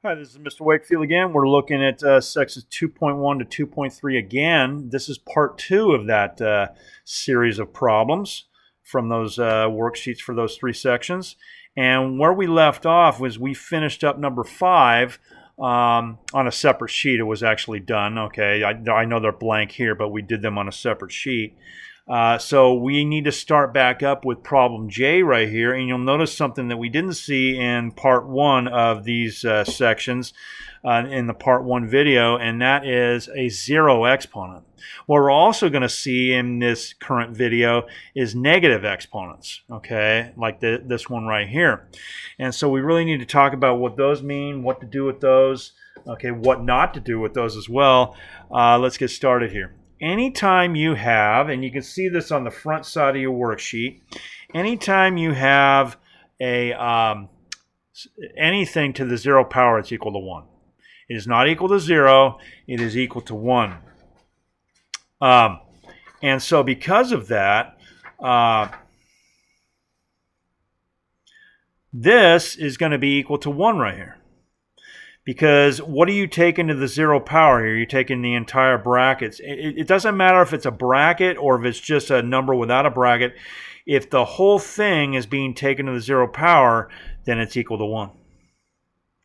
Hi, this is Mr. Wakefield again. We're looking at sections 2.1 to 2.3 again. This is part two of that series of problems from those worksheets for those three sections. And where we left off was we finished up number 5 on a separate sheet. It was actually done. Okay, I know they're blank here, but we did them on a separate sheet. So we need to start back up with problem J right here, and you'll notice something that we didn't see in part 1 of these sections in the part 1 video, and that is a zero exponent. What we're also going to see in this current video is negative exponents, okay, like this one right here. And so we really need to talk about what those mean, what to do with those, okay, what not to do with those as well. Let's get started here. Anytime you have, and you can see this on the front side of your worksheet, anytime you have a anything to the 0 power, it's equal to 1. It is not equal to 0, it is equal to 1. And so because of that, this is going to be equal to 1 right here. Because what are you taking to the 0 power here? You're taking the entire brackets. It doesn't matter if it's a bracket or if it's just a number without a bracket. If the whole thing is being taken to the 0 power, then it's equal to 1.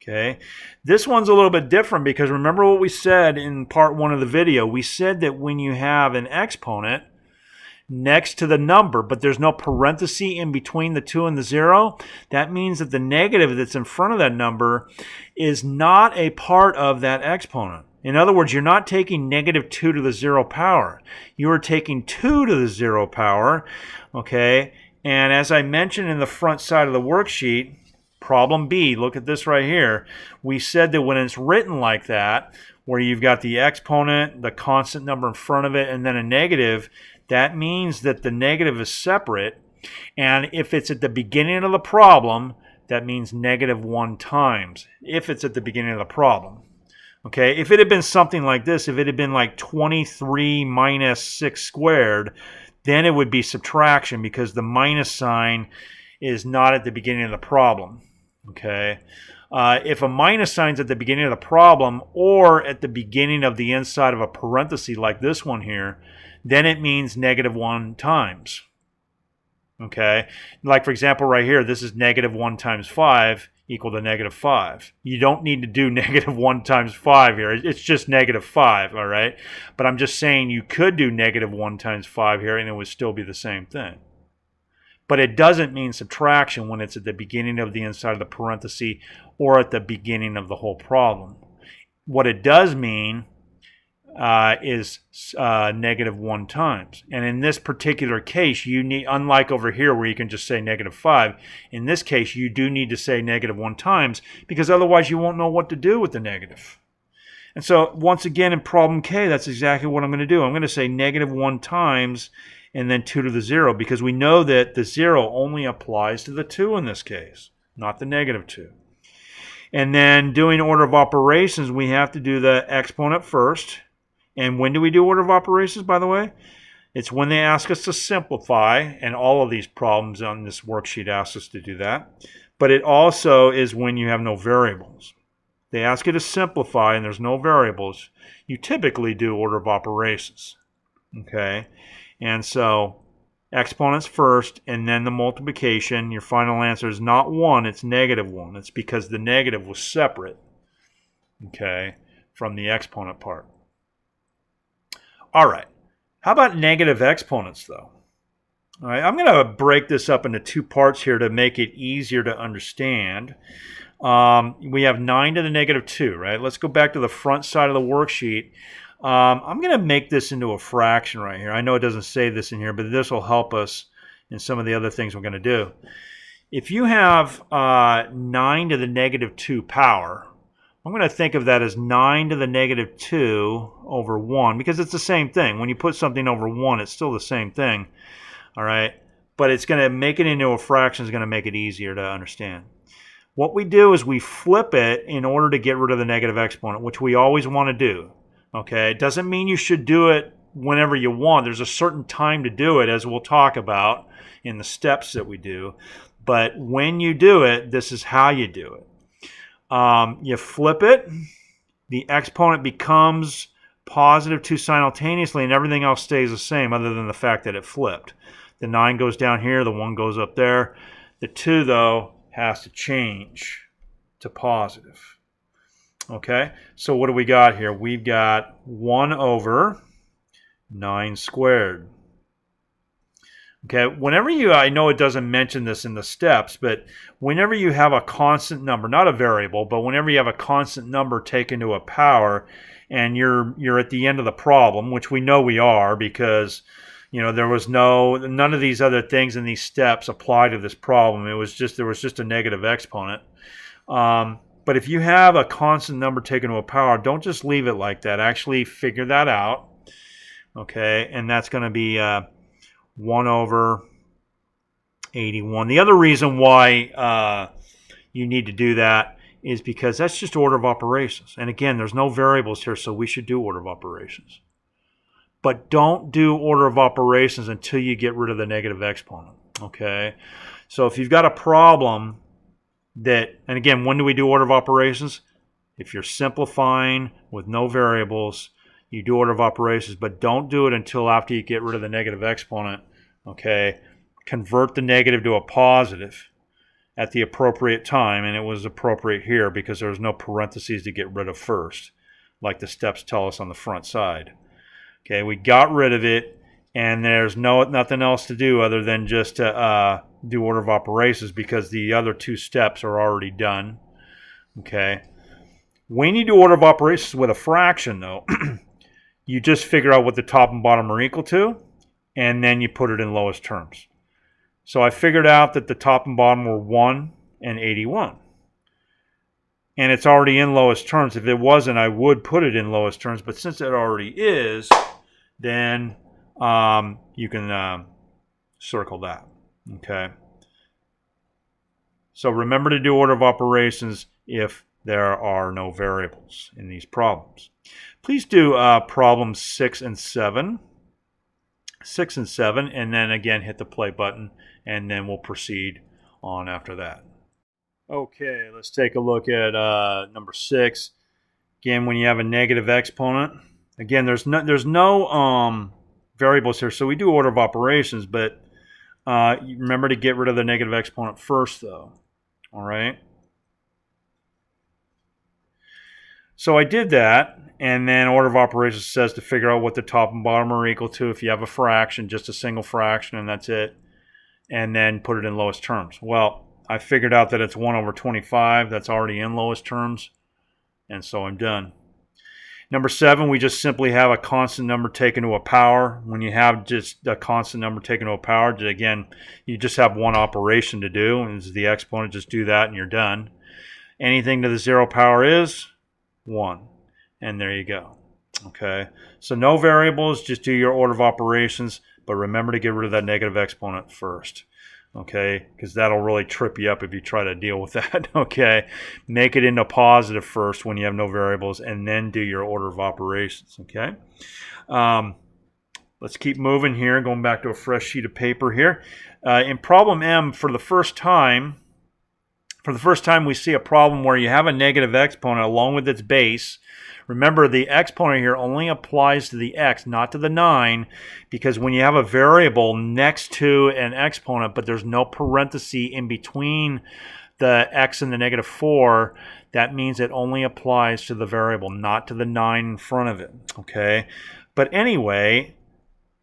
Okay. This one's a little bit different because remember what we said in part 1 of the video. We said that when you have an exponent next to the number, but there's no parenthesis in between the 2 and the 0, that means that the negative that's in front of that number is not a part of that exponent. In other words, you're not taking negative 2 to the 0 power. You are taking 2 to the 0 power, okay? And as I mentioned in the front side of the worksheet, problem B, look at this right here. We said that when it's written like that, where you've got the exponent, the constant number in front of it, and then a negative, that means that the negative is separate. And if it's at the beginning of the problem, that means negative 1 times, if it's at the beginning of the problem. Okay, if it had been something like this, if it had been like 23 minus 6 squared, then it would be subtraction because the minus sign is not at the beginning of the problem. Okay. If a minus sign's at the beginning of the problem or at the beginning of the inside of a parenthesis like this one here, then it means negative 1 times. Okay, like for example right here, this is negative 1 times 5 equal to negative 5. You don't need to do negative 1 times 5 here. It's just negative 5, all right? But I'm just saying you could do negative 1 times 5 here and it would still be the same thing. But it doesn't mean subtraction when it's at the beginning of the inside of the parenthesis or at the beginning of the whole problem. What it does mean is negative 1 times. And in this particular case, you need, unlike over here where you can just say negative 5, in this case you do need to say negative 1 times because otherwise you won't know what to do with the negative. And so once again in problem K, that's exactly what I'm going to do. I'm going to say negative 1 times and then 2 to the 0 because we know that the 0 only applies to the 2 in this case, not the negative 2. And then doing order of operations, we have to do the exponent first. And when do we do order of operations, by the way? It's when they ask us to simplify, and all of these problems on this worksheet ask us to do that. But it also is when you have no variables. They ask you to simplify and there's no variables. You typically do order of operations. Okay? And so exponents first and then the multiplication. Your final answer is not 1, it's negative 1. It's because the negative was separate, okay, from the exponent part. All right, how about negative exponents though? All right, I'm going to break this up into 2 parts here to make it easier to understand. We have 9 to the negative 2, right? Let's go back to the front side of the worksheet. I'm going to make this into a fraction right here. I know it doesn't say this in here, but this will help us in some of the other things we're going to do. If you have 9 to the negative 2 power, I'm going to think of that as 9 to the negative 2 over 1 because it's the same thing. When you put something over 1, it's still the same thing. All right, but it's going to make it into a fraction is going to make it easier to understand. What we do is we flip it in order to get rid of the negative exponent, which we always want to do. Okay, it doesn't mean you should do it whenever you want. There's a certain time to do it, as we'll talk about in the steps that we do. But when you do it, this is how you do it. You flip it, the exponent becomes positive 2 simultaneously, and everything else stays the same other than the fact that it flipped. The 9 goes down here, the 1 goes up there. The 2, though, has to change to positive. Okay, so what do we got here? We've got 1 over 9 squared. Okay, whenever I know it doesn't mention this in the steps, but whenever you have a constant number, not a variable, but whenever you have a constant number taken to a power, and you're at the end of the problem, which we know we are because there was none of these other things in these steps apply to this problem. There was just a negative exponent. But if you have a constant number taken to a power, don't just leave it like that. Actually figure that out. Okay, and that's going to be 1 over 81. The other reason why you need to do that is because that's just order of operations. And again, there's no variables here, so we should do order of operations. But don't do order of operations until you get rid of the negative exponent. Okay? So if you've got a problem and again, when do we do order of operations? If you're simplifying with no variables, you do order of operations, but don't do it until after you get rid of the negative exponent. Okay? Convert the negative to a positive at the appropriate time, and it was appropriate here because there was no parentheses to get rid of first, like the steps tell us on the front side. Okay, we got rid of it, and there's nothing else to do other than just to do order of operations because the other 2 steps are already done. Okay, when you do order of operations with a fraction, though, you just figure out what the top and bottom are equal to, and then you put it in lowest terms. So I figured out that the top and bottom were 1 and 81. And it's already in lowest terms. If it wasn't, I would put it in lowest terms. But since it already is, then you can circle that. Okay. So remember to do order of operations if there are no variables in these problems. Please do problems 6 and 7. 6 and 7, and then again hit the play button, and then we'll proceed on after that. Okay, let's take a look at number 6. Again, when you have a negative exponent, again there's no variables here, so we do order of operations, but remember to get rid of the negative exponent first, though. All right. So I did that, and then order of operations says to figure out what the top and bottom are equal to if you have a fraction, just a single fraction, and that's it, and then put it in lowest terms. Well, I figured out that it's 1 over 25. That's already in lowest terms, and so I'm done. Number 7, we just simply have a constant number taken to a power. When you have just a constant number taken to a power, again, you just have one operation to do, and this is the exponent. Just do that, and you're done. Anything to the 0 power is 1. And there you go. Okay, so no variables, just do your order of operations, but remember to get rid of that negative exponent first. Okay, because that'll really trip you up if you try to deal with that. Okay, make it into positive first when you have no variables, and then do your order of operations. Okay, let's keep moving here, going back to a fresh sheet of paper here. In problem M, for the first time we see a problem where you have a negative exponent along with its base. Remember, the exponent here only applies to the x, not to the 9, because when you have a variable next to an exponent, but there's no parenthesis in between the x and the negative 4, that means it only applies to the variable, not to the 9 in front of it. Okay, but anyway,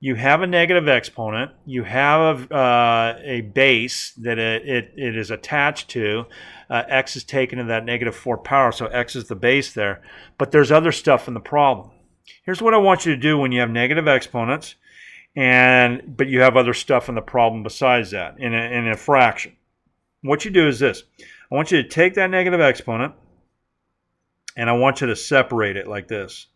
you have a negative exponent, you have a base that it is attached to. X is taken to that negative 4 power, so x is the base there. But there's other stuff in the problem. Here's what I want you to do when you have negative exponents, but you have other stuff in the problem besides that, in a fraction. What you do is this. I want you to take that negative exponent, and I want you to separate it like this,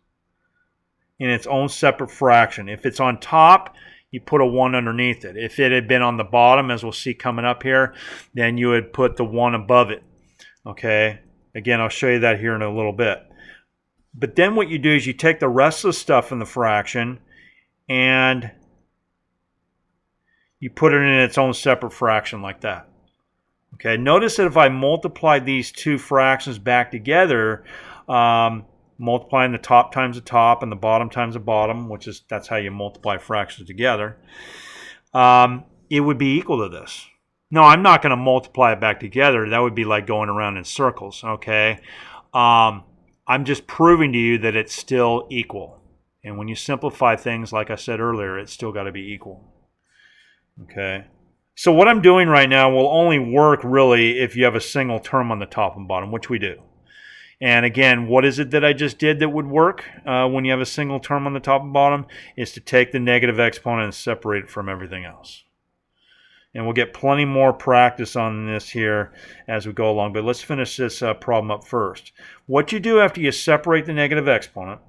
in its own separate fraction. If it's on top, you put a 1 underneath it. If it had been on the bottom, as we'll see coming up here, then you would put the 1 above it. Okay? Again, I'll show you that here in a little bit. But then what you do is you take the rest of the stuff in the fraction and you put it in its own separate fraction like that. Okay, notice that if I multiply these two fractions back together, multiplying the top times the top and the bottom times the bottom, that's how you multiply fractions together, it would be equal to this. No, I'm not going to multiply it back together. That would be like going around in circles, okay? I'm just proving to you that it's still equal. And when you simplify things, like I said earlier, it's still got to be equal. Okay? So what I'm doing right now will only work really if you have a single term on the top and bottom, which we do. And again, what is it that I just did that would work when you have a single term on the top and bottom? Is to take the negative exponent and separate it from everything else. And we'll get plenty more practice on this here as we go along. But let's finish this problem up first. What you do after you separate the negative exponent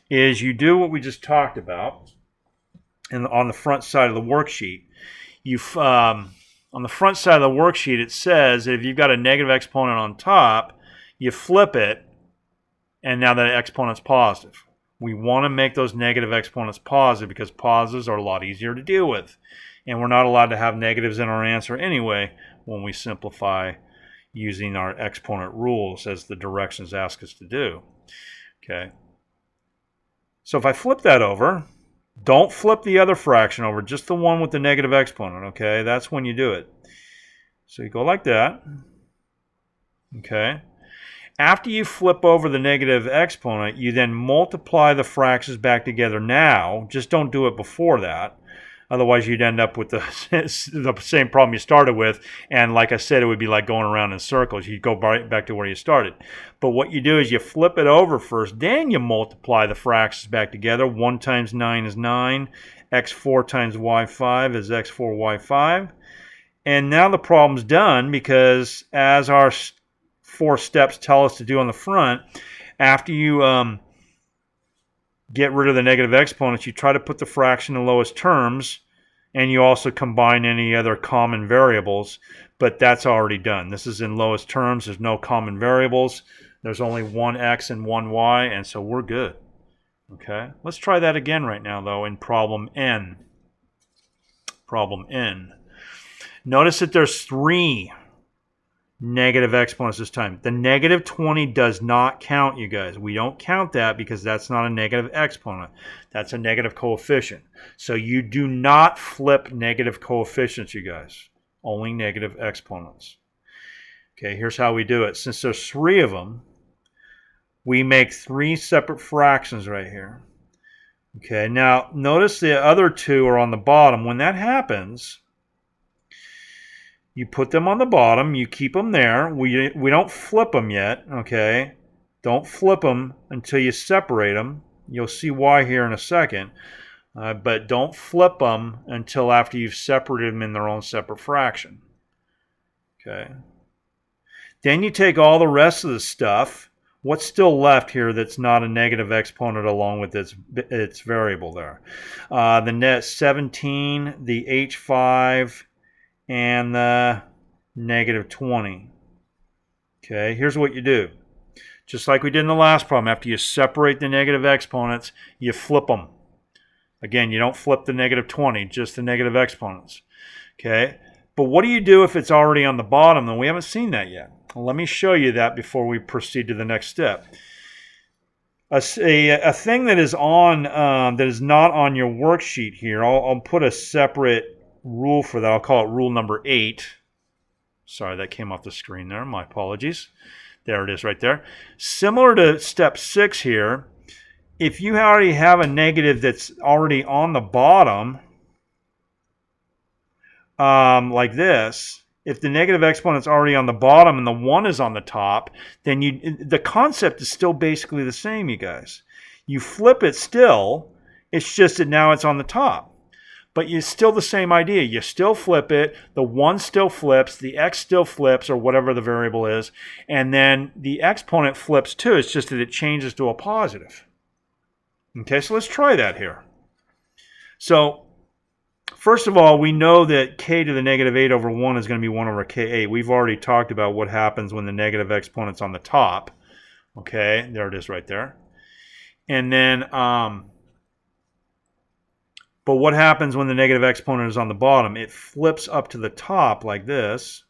is you do what we just talked about on the front side of the worksheet. On the front side of the worksheet, it says that if you've got a negative exponent on top, you flip it, and now that exponent's positive. We want to make those negative exponents positive because positives are a lot easier to deal with. And we're not allowed to have negatives in our answer anyway when we simplify using our exponent rules as the directions ask us to do. Okay. So if I flip that over, don't flip the other fraction over, just the one with the negative exponent, okay? That's when you do it. So you go like that, okay? After you flip over the negative exponent, you then multiply the fractions back together now. Just don't do it before that. Otherwise, you'd end up with the same problem you started with. And like I said, it would be like going around in circles. You'd go right back to where you started. But what you do is you flip it over first. Then you multiply the fractions back together. 1 times 9 is 9. X4 times Y5 is X4, Y5. And now the problem's done because as our 4 steps tell us to do on the front, after you get rid of the negative exponents, you try to put the fraction in lowest terms, and you also combine any other common variables, but that's already done. This is in lowest terms. There's no common variables. There's only one x and one y, and so we're good. Okay, let's try that again right now, though, in problem N. Problem N. Notice that there's 3 negative exponents this time. The negative 20 does not count, you guys. We don't count that because that's not a negative exponent. That's a negative coefficient. So you do not flip negative coefficients, you guys. Only negative exponents. Okay, here's how we do it. Since there's 3 of them, we make 3 separate fractions right here. Okay, now notice the other 2 are on the bottom. When that happens, you put them on the bottom, you keep them there. We don't flip them yet, okay? Don't flip them until you separate them. You'll see why here in a second. But don't flip them until after you've separated them in their own separate fraction. Okay. Then you take all the rest of the stuff. What's still left here that's not a negative exponent along with its variable there? The net 17, the H5, and the negative 20. Okay, here's what you do. Just like we did in the last problem, after you separate the negative exponents, you flip them. Again, you don't flip the negative 20, just the negative exponents. Okay, but what do you do if it's already on the bottom? And we haven't seen that yet. Well, let me show you that before we proceed to the next step. A thing that is on that is not on your worksheet here, I'll put a separate rule for that. I'll call it rule number 8. Sorry, that came off the screen there. My apologies. There it is right there. Similar to step 6 here, if you already have a negative that's already on the bottom, like this, if the negative exponent's already on the bottom and the 1 is on the top, then the concept is still basically the same, you guys. You flip it still, it's just that now it's on the top. But it's still the same idea. You still flip it, the 1 still flips, the x still flips, or whatever the variable is, and then the exponent flips too. It's just that it changes to a positive. Okay, so let's try that here. So, first of all, we know that k to the negative 8 over 1 is going to be 1 over k8. We've already talked about what happens when the negative exponent's on the top. Okay, there it is right there. And then, but what happens when the negative exponent is on the bottom? It flips up to the top like this.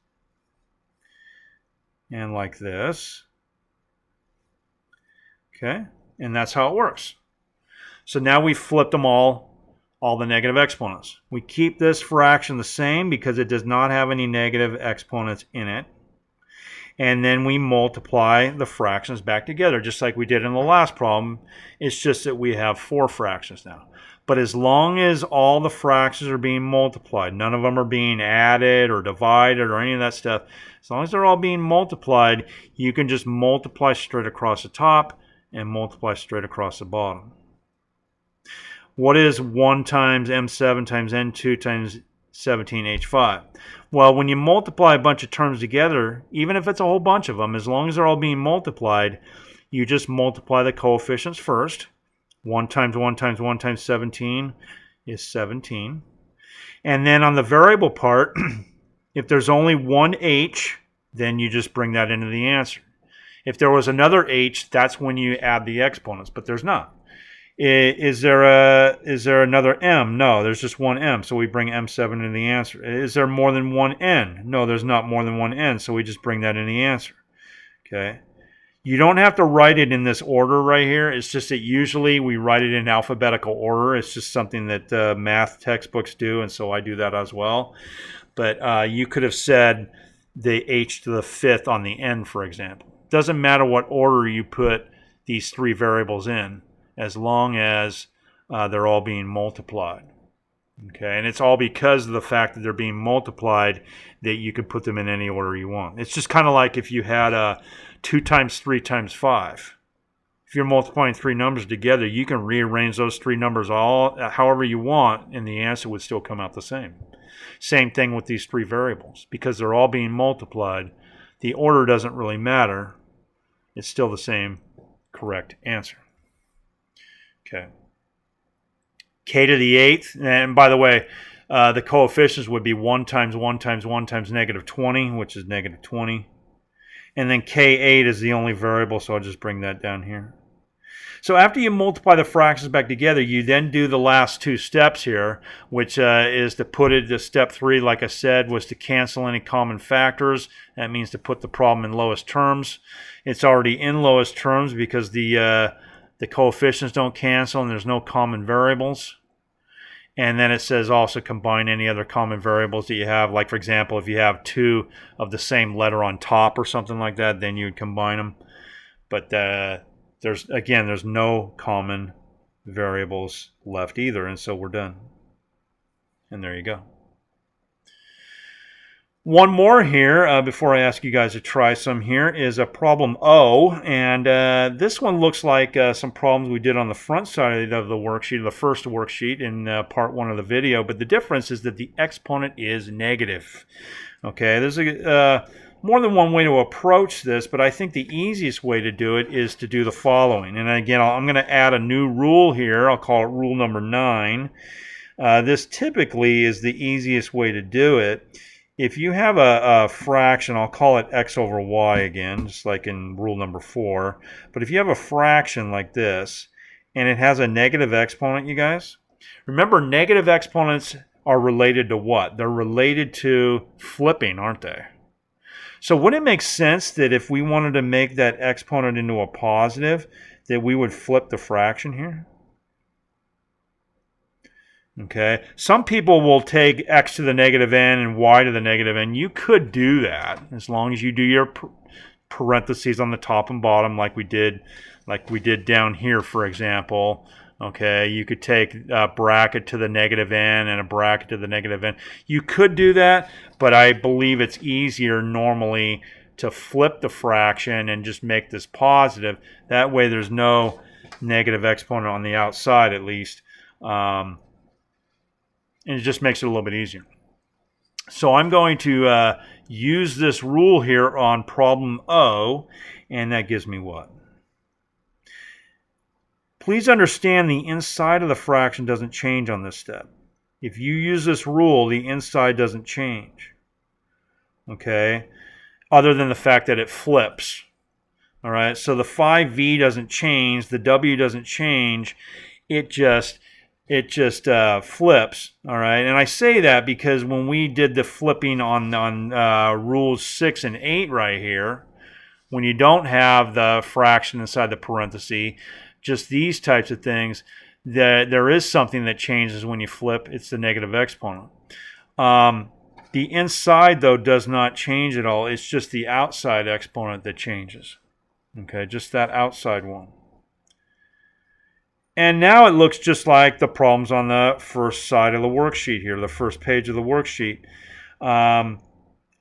and like this. Okay, and that's how it works. So now we flipped them all the negative exponents. We keep this fraction the same because it does not have any negative exponents in it. And then we multiply the fractions back together, just like we did in the last problem. It's just that we have 4 fractions now. But as long as all the fractions are being multiplied, none of them are being added or divided or any of that stuff, as long as they're all being multiplied, you can just multiply straight across the top and multiply straight across the bottom. What is 1 times m7 times n2 times 17h5? Well, when you multiply a bunch of terms together, even if it's a whole bunch of them, as long as they're all being multiplied, you just multiply the coefficients first. 1 times 1 times 1 times 17 is 17. And then on the variable part, if there's only one h, then you just bring that into the answer. If there was another h, that's when you add the exponents, but there's not. Is there another m? No, there's just one m, so we bring m7 into the answer. Is there more than one n? No, there's not more than one n, so we just bring that in the answer. Okay. You don't have to write it in this order right here. It's just that usually we write it in alphabetical order. It's just something that math textbooks do, and so I do that as well. But you could have said the h to the 5th on the n, for example. Doesn't matter what order you put these 3 variables in, as long as they're all being multiplied. Okay, and it's all because of the fact that they're being multiplied that you can put them in any order you want. It's just kind of like if you had 2 times 3 times 5. If you're multiplying 3 numbers together, you can rearrange those 3 numbers all however you want, and the answer would still come out the same. Same thing with these 3 variables. Because they're all being multiplied, the order doesn't really matter. It's still the same correct answer. Okay. K to the 8th, and by the way, the coefficients would be 1 times 1 times 1 times negative 20, which is negative 20. And then K8 is the only variable, so I'll just bring that down here. So after you multiply the fractions back together, you then do the last 2 steps here, which is to put it to step 3, like I said, was to cancel any common factors. That means to put the problem in lowest terms. It's already in lowest terms because the coefficients don't cancel and there's no common variables. And then it says also combine any other common variables that you have. Like, for example, if you have 2 of the same letter on top or something like that, then you would combine them. But there's no common variables left either, and so we're done. And there you go. One more here before I ask you guys to try some here is a problem O, and this one looks like some problems we did on the front side of the worksheet, the first worksheet in part 1 of the video, but the difference is that the exponent is negative. Okay, there's more than one way to approach this, but I think the easiest way to do it is to do the following. And again, I'm going to add a new rule here. I'll call it rule number 9. This typically is the easiest way to do it. If you have a fraction, I'll call it x over y again, just like in rule number 4. But if you have a fraction like this, and it has a negative exponent, you guys, remember negative exponents are related to what? They're related to flipping, aren't they? So wouldn't it make sense that if we wanted to make that exponent into a positive, that we would flip the fraction here? Okay, some people will take x to the negative n and y to the negative n. You could do that as long as you do your parentheses on the top and bottom like we did down here, for example. Okay, you could take a bracket to the negative n and a bracket to the negative n. You could do that, but I believe it's easier normally to flip the fraction and just make this positive. That way there's no negative exponent on the outside, at least. And it just makes it a little bit easier. So I'm going to use this rule here on problem O, and that gives me what? Please understand the inside of the fraction doesn't change on this step. If you use this rule, the inside doesn't change. Okay? Other than the fact that it flips. All right? So the 5v doesn't change, the w doesn't change. It just flips, all right? And I say that because when we did the flipping on rules 6 and 8 right here, When you don't have the fraction inside the parenthesis, just these types of things, there is something that changes when you flip. It's the negative exponent. The inside, though, does not change at all. It's just the outside exponent that changes. Okay, just that outside one. And now it looks just like the problems on the first side of the worksheet here, the first page of the worksheet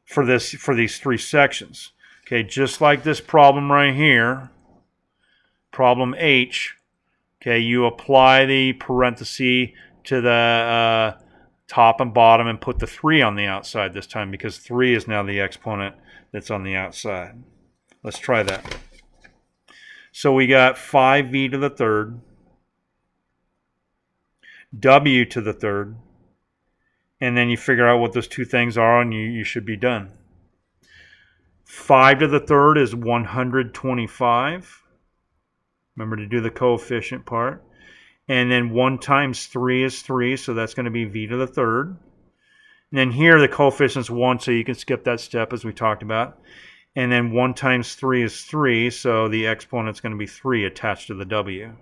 for these three sections. Okay, just like this problem right here, problem H. Okay, you apply the parenthesis to the top and bottom and put the 3 on the outside this time because 3 is now the exponent that's on the outside. Let's try that. So we got 5v to the third, w to the third, and then you figure out what those two things are and you should be done. 5 to the third is 125. Remember to do the coefficient part. And then 1 times 3 is 3, so that's going to be v to the third. And then here the coefficient is 1, so you can skip that step as we talked about. And then 1 times 3 is 3, so the exponent is going to be 3 attached to the w.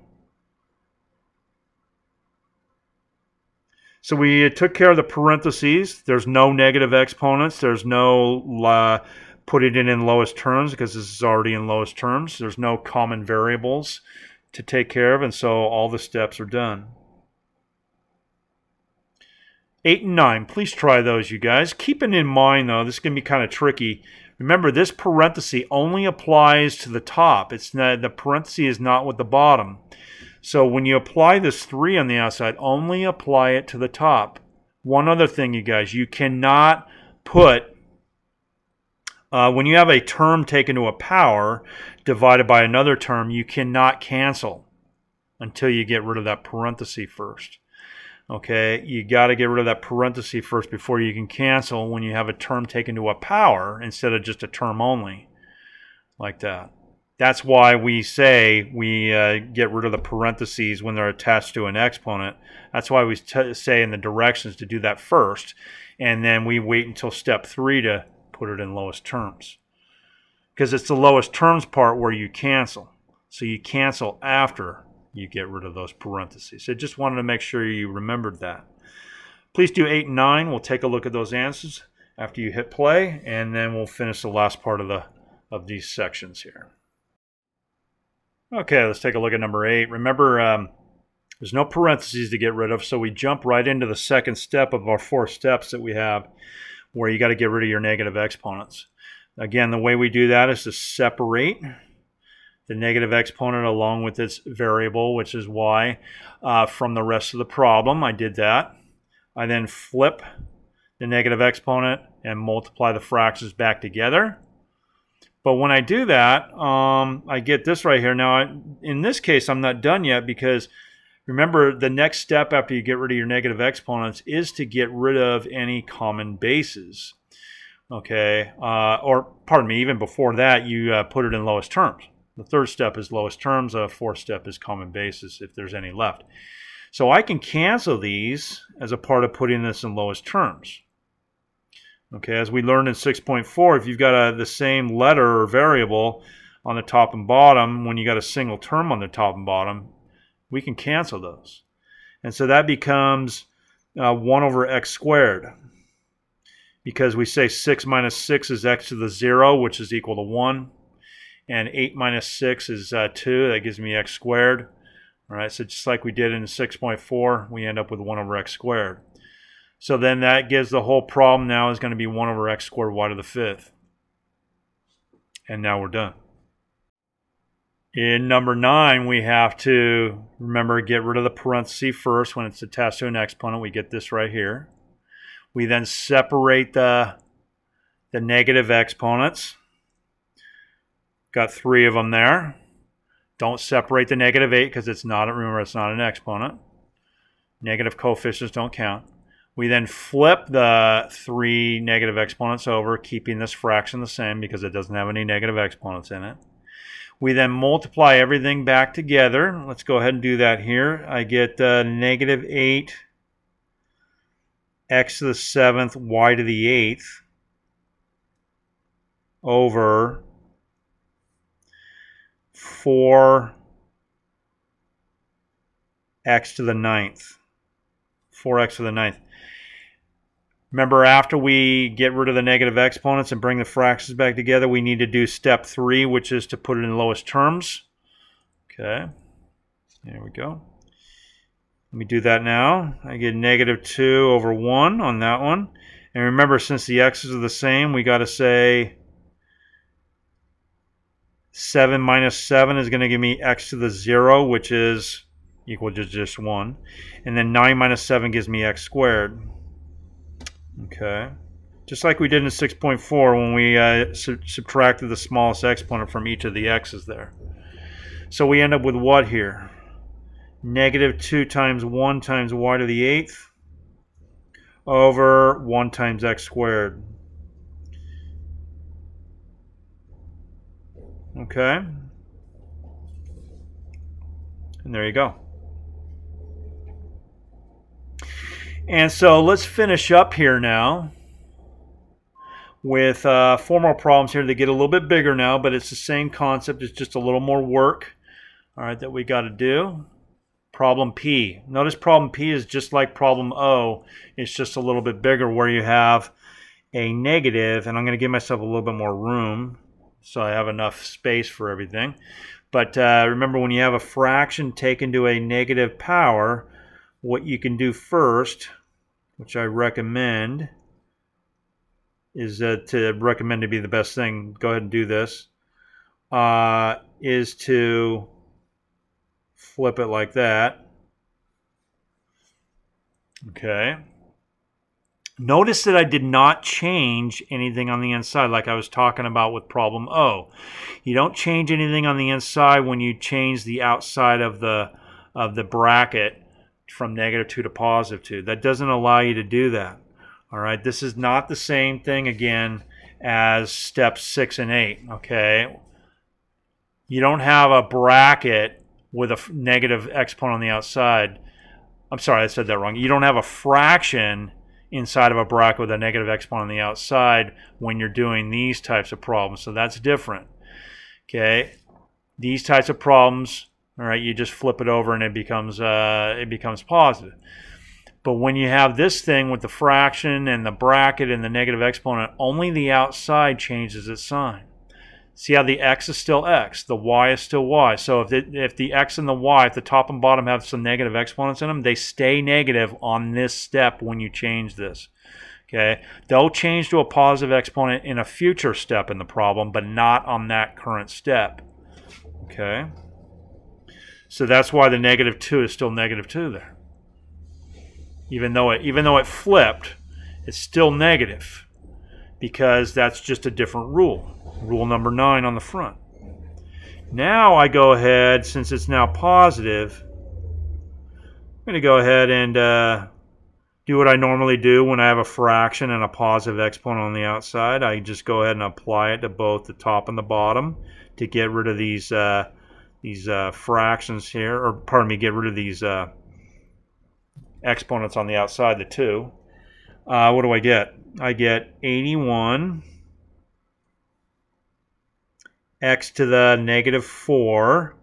So we took care of the parentheses. There's no negative exponents. There's no put it in lowest terms because this is already in lowest terms. There's no common variables to take care of, and so all the steps are done. 8 and 9, please try those, you guys. Keeping in mind, though, this is going to be kind of tricky. Remember, this parenthesis only applies to the top. It's not, the parenthesis is not with the bottom. So when you apply this 3 on the outside, only apply it to the top. One other thing, you guys, you cannot put, when you have a term taken to a power divided by another term, you cannot cancel until you get rid of that parenthesis first. Okay, you got to get rid of that parenthesis first before you can cancel when you have a term taken to a power instead of just a term only, like that. That's why we say we get rid of the parentheses when they're attached to an exponent. That's why we say in the directions to do that first, and then we wait until step 3 to put it in lowest terms. Because it's the lowest terms part where you cancel. So you cancel after you get rid of those parentheses. So just wanted to make sure you remembered that. Please do 8 and 9. We'll take a look at those answers after you hit play, and then we'll finish the last part of these sections here. Okay, let's take a look at number 8. Remember, there's no parentheses to get rid of, so we jump right into the second step of our 4 steps that we have where you got to get rid of your negative exponents. Again, the way we do that is to separate the negative exponent along with its variable, which is y, from the rest of the problem. I did that. I then flip the negative exponent and multiply the fractions back together. But when I do that, I get this right here. Now, in this case, I'm not done yet because remember, the next step after you get rid of your negative exponents is to get rid of any common bases. Okay, or pardon me, even before that, you put it in lowest terms. The third step is lowest terms. The fourth step is common basis, if there's any left. So I can cancel these as a part of putting this in lowest terms. Okay, as we learned in 6.4, if you've got the same letter or variable on the top and bottom, when you got a single term on the top and bottom, we can cancel those. And so that becomes 1 over x squared. Because we say 6 minus 6 is x to the 0, which is equal to 1. And 8 minus 6 is 2. That gives me x squared. All right, so just like we did in 6.4, we end up with 1 over x squared. So then that gives the whole problem now is going to be 1 over x squared y to the 5th. And now we're done. In number 9, we have to, remember, get rid of the parenthesis first. When it's attached to an exponent, we get this right here. We then separate the negative exponents. Got 3 of them there. Don't separate the negative 8 because it's not, remember, it's not an exponent. Negative coefficients don't count. We then flip the 3 negative exponents over, keeping this fraction the same because it doesn't have any negative exponents in it. We then multiply everything back together. Let's go ahead and do that here. I get negative 8 x to the 7th y to the 8th over 4x to the ninth. 4x to the ninth. Remember, after we get rid of the negative exponents and bring the fractions back together, we need to do step 3, which is to put it in lowest terms. Okay, there we go. Let me do that now. I get negative 2 over 1 on that one. And remember, since the x's are the same, we got to say 7 minus 7 is going to give me x to the 0, which is equal to just 1. And then 9 minus 7 gives me x squared. Okay. Just like we did in 6.4 when we subtracted the smallest exponent from each of the x's there. So we end up with what here? Negative 2 times 1 times y to the 8th over 1 times x squared. Okay. And there you go. And so let's finish up here now with 4 more problems here. They get a little bit bigger now, but it's the same concept. It's just a little more work, all right, that we got to do. Problem P. Notice problem P is just like problem O. It's just a little bit bigger where you have a negative, and I'm going to give myself a little bit more room so I have enough space for everything. But remember, when you have a fraction taken to a negative power, what you can do first, which I recommend, is to recommend to be the best thing. Go ahead and do this. Is to flip it like that. Okay. Notice that I did not change anything on the inside like I was talking about with problem O. You don't change anything on the inside when you change the outside of the bracket from negative 2 to positive 2. That doesn't allow you to do that. All right. This is not the same thing again as steps 6 and 8. Okay. You don't have a bracket with a negative exponent on the outside. I'm sorry, I said that wrong. You don't have a fraction inside of a bracket with a negative exponent on the outside when you're doing these types of problems. So that's different. Okay, these types of problems, all right, you just flip it over and it becomes positive. But when you have this thing with the fraction and the bracket and the negative exponent, only the outside changes its sign. See how the x is still x, the y is still y. So if the x and the y at the top and bottom have some negative exponents in them, they stay negative on this step when you change this. Okay, they'll change to a positive exponent in a future step in the problem, but not on that current step. Okay, so that's why the negative 2 is still negative 2 there. Even though it flipped, it's still negative because that's just a different rule. Rule number 9 on the front. Now I go ahead, since it's now positive, I'm going to go ahead and do what I normally do when I have a fraction and a positive exponent on the outside. I just go ahead and apply it to both the top and the bottom to get rid of these fractions here, or pardon me, get rid of these exponents on the outside, the 2. What do I get? I get 81 x to the negative 4.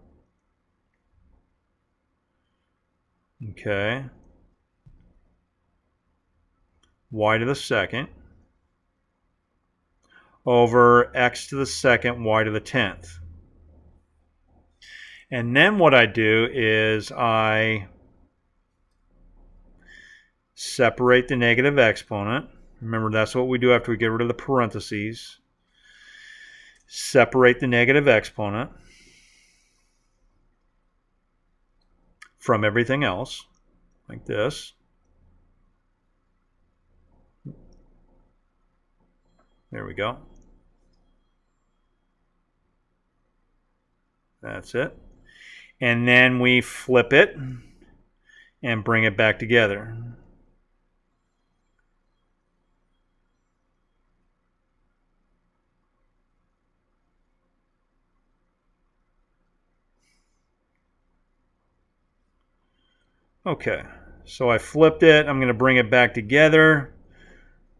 Okay. Y to the second over x to the second y to the 10th. And then what I do is I separate the negative exponent. Remember, that's what we do after we get rid of the parentheses. Separate the negative exponent from everything else, like this. There we go. That's it. And then we flip it and bring it back together. Okay, so I flipped it. I'm going to bring it back together.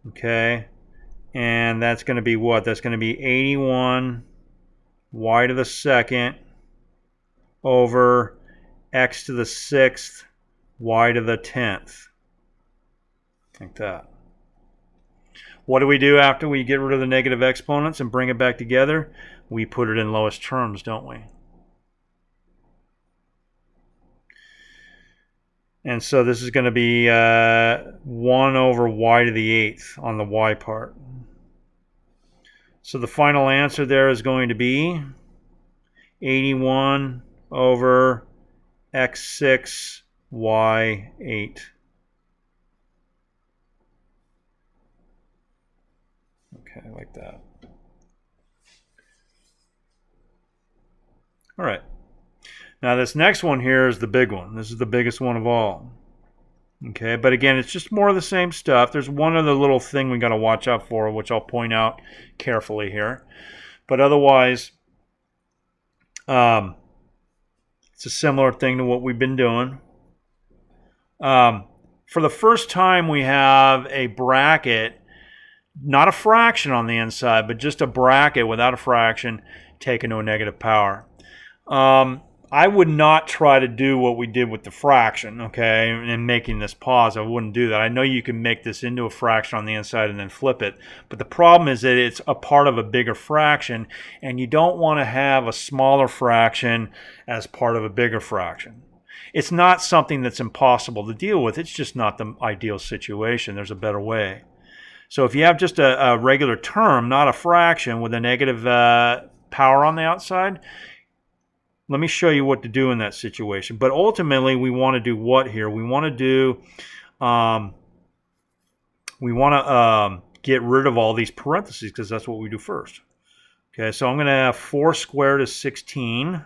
Okay, and that's going to be what? That's going to be 81 y to the second over x to the 6th, y to the 10th. Like that. What do we do after we get rid of the negative exponents and bring it back together? We put it in lowest terms, don't we? And so this is going to be 1 over y to the 8th on the y part. So the final answer there is going to be 81 over x6 y8. Okay, like that. All right. Now this next one here is the big one. This is the biggest one of all. Okay, but again, it's just more of the same stuff. There's one other little thing we got to watch out for, which I'll point out carefully here. But otherwise, it's a similar thing to what we've been doing. For the first time, we have a bracket, not a fraction on the inside, but just a bracket without a fraction taken to a negative power. I would not try to do what we did with the fraction, okay, and making this positive. I wouldn't do that. I know you can make this into a fraction on the inside and then flip it, but the problem is that it's a part of a bigger fraction, and you don't want to have a smaller fraction as part of a bigger fraction. It's not something that's impossible to deal with. It's just not the ideal situation. There's a better way. So if you have just a regular term, not a fraction, with a negative power on the outside, let me show you what to do in that situation. But ultimately, we want to do what here? We want to do, get rid of all these parentheses because that's what we do first. Okay, so I'm going to have 4 squared is 16.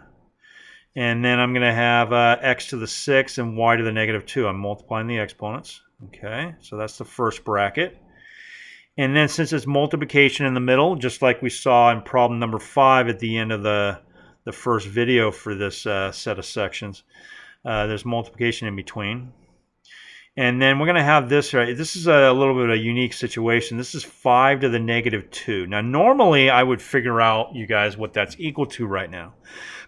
And then I'm going to have x to the 6 and y to the negative 2. I'm multiplying the exponents. Okay, so that's the first bracket. And then since it's multiplication in the middle, just like we saw in problem number 5 at the end of the first video for this set of sections, there's multiplication in between. And then we're going to have this, right? This is a little bit of a unique situation. This is 5 to the negative 2. Now, normally I would figure out, you guys, what that's equal to right now.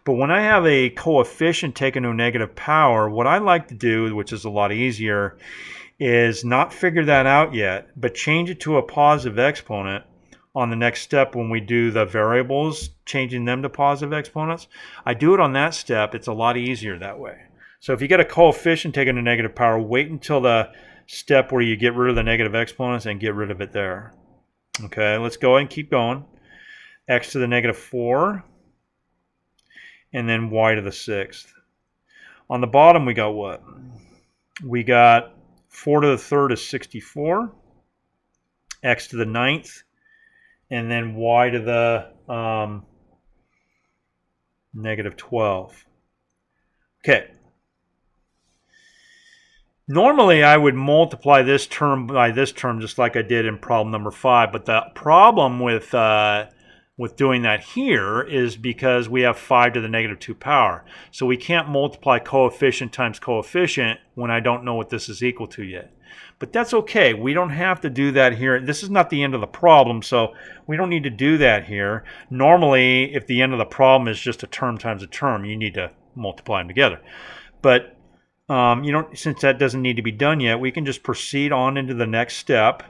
But when I have a coefficient taken to a negative power, what I like to do, which is a lot easier, is not figure that out yet, but change it to a positive exponent on the next step when we do the variables, changing them to positive exponents. I do it on that step. It's a lot easier that way. So if you get a coefficient taken to negative power, wait until the step where you get rid of the negative exponents and get rid of it there. Okay, let's go ahead and keep going. X to the negative 4, and then y to the 6th. On the bottom, we got what? We got 4 to the 3rd is 64, x to the 9th, and then y to the negative 12. Okay. Normally, I would multiply this term by this term just like I did in problem number 5, but the problem with doing that here is because we have 5 to the negative 2 power. So we can't multiply coefficient times coefficient when I don't know what this is equal to yet. But that's okay. We don't have to do that here. This is not the end of the problem, so we don't need to do that here. Normally, if the end of the problem is just a term times a term, you need to multiply them together. But since that doesn't need to be done yet, we can just proceed on into the next step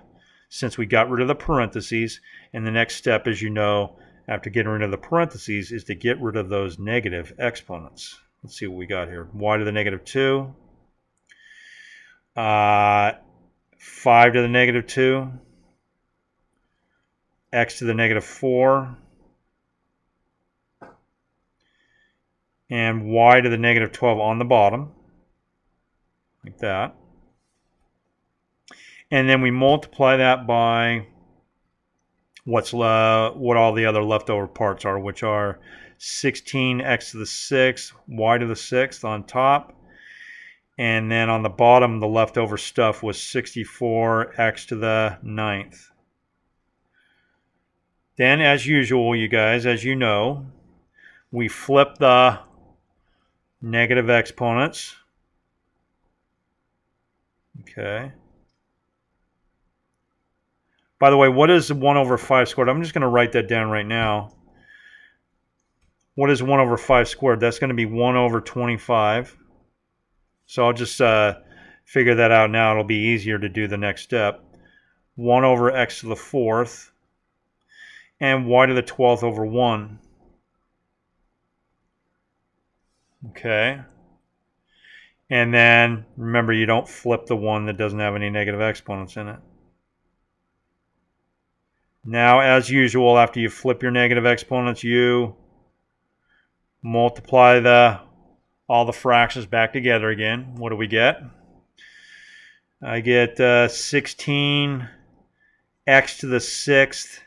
since we got rid of the parentheses. And the next step, as you know, after getting rid of the parentheses, is to get rid of those negative exponents. Let's see what we got here. Y to the negative 2. 5 to the negative 2. X to the negative 4. And y to the negative 12 on the bottom. Like that. And then we multiply that by what all the other leftover parts are, which are 16x to the 6th, y to the 6th on top. And then on the bottom, the leftover stuff was 64x to the 9th. Then, as usual, you guys, as you know, we flip the negative exponents. Okay. By the way, what is 1 over 5 squared? I'm just going to write that down right now. What is 1 over 5 squared? That's going to be 1 over 25. So I'll just figure that out now. It'll be easier to do the next step. 1 over x to the 4th. And y to the 12th over 1. Okay. And then, remember, you don't flip the one that doesn't have any negative exponents in it. Now, as usual, after you flip your negative exponents, you multiply all the fractions back together again. What do we get? I get 16x to the 6th.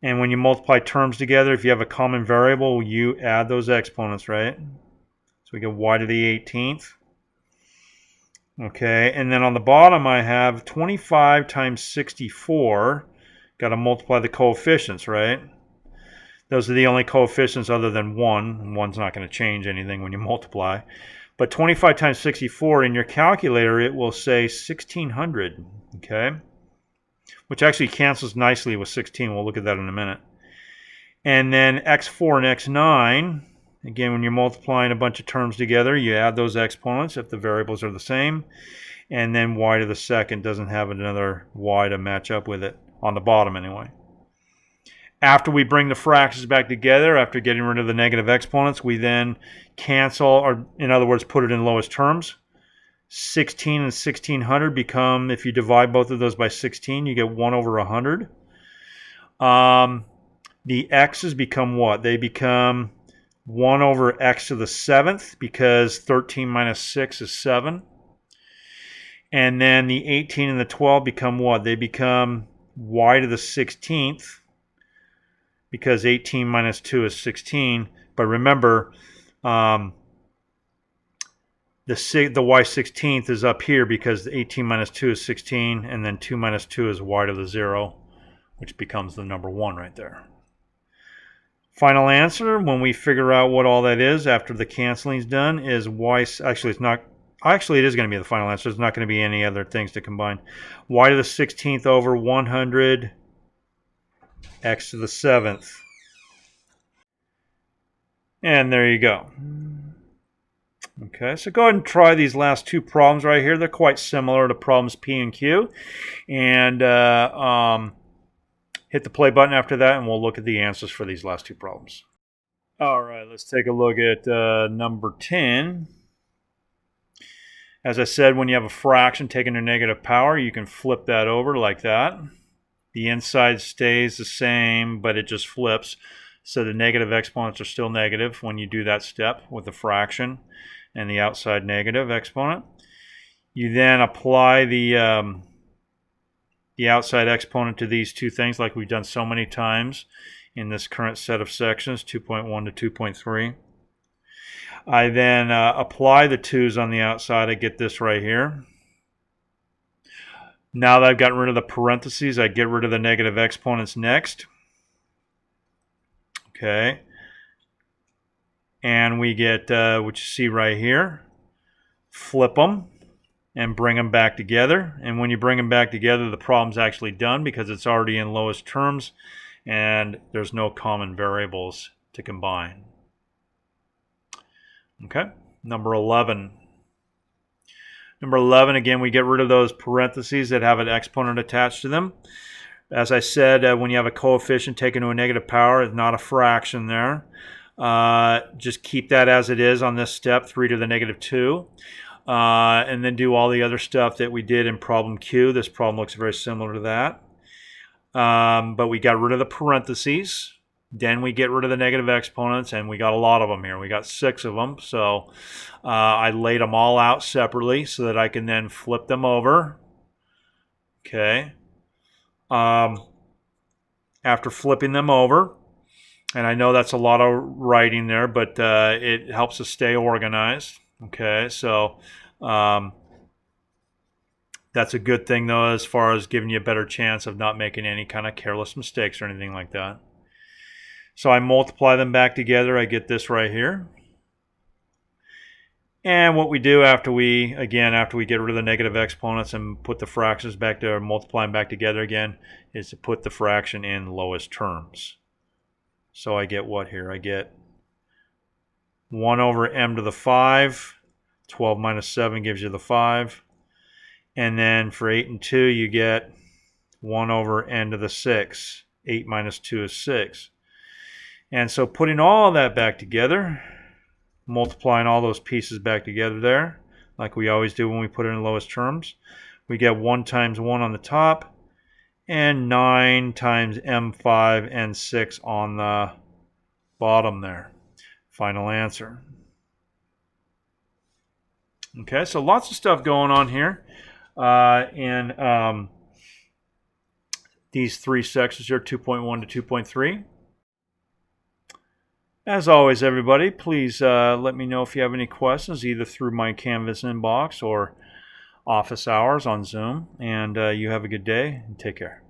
And when you multiply terms together, if you have a common variable, you add those exponents, right? So we get y to the 18th. Okay, and then on the bottom I have 25 times 64. Got to multiply the coefficients, right? Those are the only coefficients other than 1. 1's not going to change anything when you multiply. But 25 times 64, in your calculator, it will say 1600, okay? Which actually cancels nicely with 16. We'll look at that in a minute. And then x4 and x9, again, when you're multiplying a bunch of terms together, you add those exponents if the variables are the same. And then y to the 2nd doesn't have another y to match up with it, on the bottom anyway. After we bring the fractions back together, after getting rid of the negative exponents, we then cancel, or in other words, put it in lowest terms. 16 and 1600 become, if you divide both of those by 16, you get 1 over 100. The x's become what? They become 1 over x to the 7th, because 13 minus 6 is 7. And then the 18 and the 12 become what? They become y to the 16th, because 18 minus 2 is 16. But remember, the y 16th is up here because 18 minus 2 is 16, and then 2 minus 2 is y to the 0, which becomes the number 1 right there. Final answer, when we figure out what all that is after the canceling is done, is y, actually it's not, actually it is going to be the final answer. There's not going to be any other things to combine. Y to the 16th over 100, x to the 7th. And there you go. Okay, so go ahead and try these last two problems right here. They're quite similar to problems P and Q. And hit the play button after that, and we'll look at the answers for these last two problems. All right, let's take a look at number 10. As I said, when you have a fraction taken to negative power, you can flip that over like that. The inside stays the same, but it just flips. So the negative exponents are still negative when you do that step with the fraction and the outside negative exponent. You then apply the outside exponent to these two things like we've done so many times in this current set of sections, 2.1 to 2.3. I then apply the 2's on the outside. I get this right here. Now that I've gotten rid of the parentheses, I get rid of the negative exponents next. Okay. And we get what you see right here. Flip them and bring them back together. And when you bring them back together, the problem's actually done because it's already in lowest terms and there's no common variables to combine. Okay, number 11. Number 11, again, we get rid of those parentheses that have an exponent attached to them. As I said, when you have a coefficient taken to a negative power, it's not a fraction there. Just keep that as it is on this step, 3 to the negative 2. And then do all the other stuff that we did in problem Q. This problem looks very similar to that. But we got rid of the parentheses. Then we get rid of the negative exponents, and we got a lot of them here. We got 6 of them. So I laid them all out separately so that I can then flip them over. Okay. After flipping them over, and I know that's a lot of writing there, but it helps us stay organized. Okay, so that's a good thing, though, as far as giving you a better chance of not making any kind of careless mistakes or anything like that. So I multiply them back together. I get this right here. And what we do after we get rid of the negative exponents and put the fractions back to, or multiply them back together again, is to put the fraction in lowest terms. So I get what here? I get 1 over m to the 5. 12 minus 7 gives you the 5. And then for 8 and 2, you get 1 over n to the 6. 8 minus 2 is 6. And so putting all that back together, multiplying all those pieces back together there, like we always do when we put it in lowest terms, we get 1 times 1 on the top, and 9 times m5 and 6 on the bottom there. Final answer. Okay, so lots of stuff going on here in these three sections here, 2.1 to 2.3. As always, everybody, please let me know if you have any questions, either through my Canvas inbox or office hours on Zoom. And you have a good day and take care.